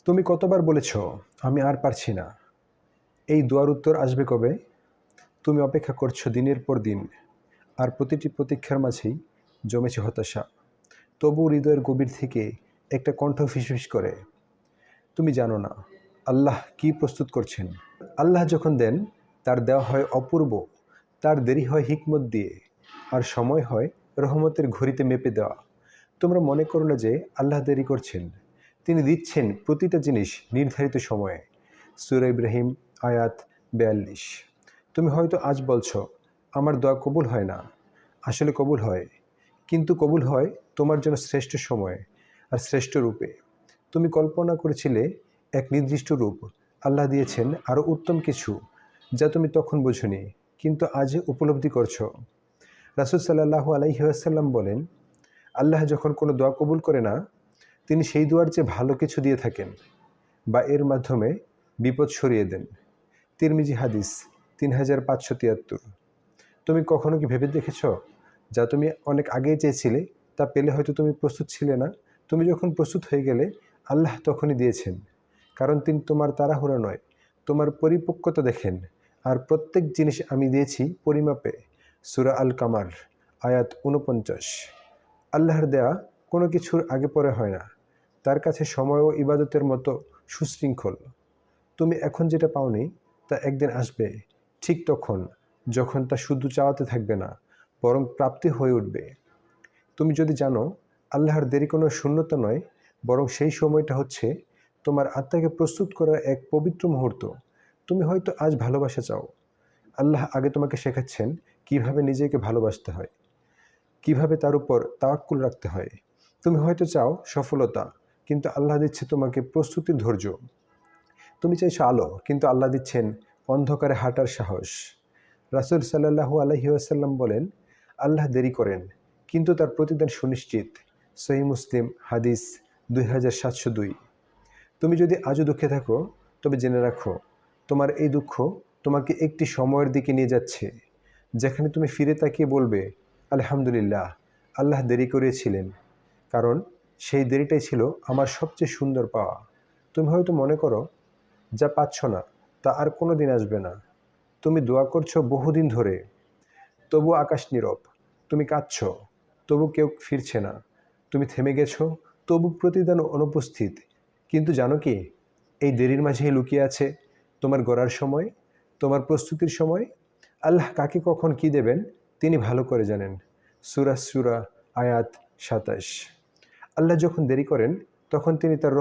তুমি কতবার বলেছ আমি আর পারছি না। এই দোয়ার উত্তর আসবে কবে? তুমি অপেক্ষা করছো দিনের পর দিন, আর প্রতিটি প্রতীক্ষার মাঝেই জমেছে হতাশা। তবু হৃদয়ের গভীর থেকে একটা কণ্ঠ ফিসফিস করে, তুমি জানো না আল্লাহ কি প্রস্তুত করছেন। আল্লাহ যখন দেন তার দেওয়া হয় অপূর্ব, তার দেরি হয় হিকমত দিয়ে, আর সময় হয় রহমতের ঘড়িতে মেপে দেওয়া। তোমরা মনে করো না যে আল্লাহ দেরি করছেন, তিনি দিচ্ছেন প্রতিটা জিনিস নির্ধারিত সময়ে। সূরা ইব্রাহিম আয়াত 42। তুমি হয়তো আজ বলছো আমার দোয়া কবুল হয় না। আসলে কবুল হয়, কিন্তু কবুল হয় তোমার জন্য শ্রেষ্ঠ সময়ে আর শ্রেষ্ঠ রূপে। তুমি কল্পনা করেছিলে এক নির্দিষ্ট রূপ, আল্লাহ দিয়েছেন আরও উত্তম কিছু, যা তুমি তখন বোঝনি, কিন্তু আজ উপলব্ধি করছো। রাসূল সাল্লাল্লাহু আলাইহি ওয়াসাল্লাম বলেন, আল্লাহ যখন কোনো দোয়া কবুল করে না, তিনি সেই দোয়ার চেয়ে ভালো কিছু দিয়ে থাকেন, বা এর মাধ্যমে বিপদ সরিয়ে দেন। তিরমিজি হাদিস 3573। তুমি কখনো কি ভেবে দেখেছ, যা তুমি অনেক আগেই চেয়েছিলে তা পেলে হয়তো তুমি প্রস্তুত ছিলে না। তুমি যখন প্রস্তুত হয়ে গেলে আল্লাহ তখনই দিয়েছেন, কারণ তিনি তোমার তাড়াহুড়া নয়, তোমার পরিপক্কতা দেখেন। আর প্রত্যেক জিনিস আমি দিয়েছি পরিমাপে। সূরা আল কামার আয়াত 49। আল্লাহর দেয়া কোনো কিছুর আগে পরে হয় না, তার কাছে সময় ও ইবাদতের মতো সুশৃঙ্খল। তুমি এখন যেটা পাওনি তা একদিন আসবে, ঠিক তখন যখন তা শুধু চাওয়াতে থাকবে না, বরং প্রাপ্তি হয়ে উঠবে। তুমি যদি জানো আল্লাহর দেরি কোনো শূন্যতা নয়, বরং সেই সময়টা হচ্ছে তোমার আত্মাকে প্রস্তুত করার এক পবিত্র মুহূর্ত। তুমি হয়তো আজ ভালোবাসা চাও, আল্লাহ আগে তোমাকে শেখাচ্ছেন কিভাবে নিজেকে ভালোবাসতে হয়, কিভাবে তার উপর তাওয়াক্কুল রাখতে হয়। তুমি হয়তো চাও সফলতা, কিন্তু আল্লাহ দিচ্ছে তোমাকে প্রস্তুতির ধৈর্য। তুমি চাইছো আলো, কিন্তু আল্লাহ দিচ্ছেন অন্ধকারে হাঁটার সাহস। রাসূল সাল্লাল্লাহু আলাইহি ওয়াসাল্লাম বলেন, আল্লাহ দেরি করেন, কিন্তু তার প্রতিদান সুনিশ্চিত। সহিহ মুসলিম হাদিস 2702। তুমি যদি আজও দুঃখে থাকো, তবে জেনে রাখো তোমার এই দুঃখ তোমাকে একটি সময়ের দিকে নিয়ে যাচ্ছে, যেখানে তুমি ফিরে তাকিয়ে বলবে, আলহামদুলিল্লাহ, আল্লাহ দেরি করিয়েছিলেন, কারণ সেই দেরিটাই ছিল আমার সবচেয়ে সুন্দর পাওয়া। তুমি হয়তো মনে করো যা পাচ্ছ না তা আর কোনো দিন আসবে না। তুমি দোয়া করছো বহুদিন ধরে, তবু আকাশ নীরব। তুমি কাঁদছ, তবু কেউ ফিরছে না। তুমি থেমে গেছো, তবু প্রতিদান অনুপস্থিত। কিন্তু জানো কি, এই দেরির মাঝেই লুকিয়ে আছে তোমার গড়ার সময়, তোমার প্রস্তুতির সময়। আল্লাহ কাকে কখন কি দেবেন তিনি ভালো করে জানেন। সূরা আয়াত 27। আল্লাহ যখন দেরি করেন তখন তিনি তার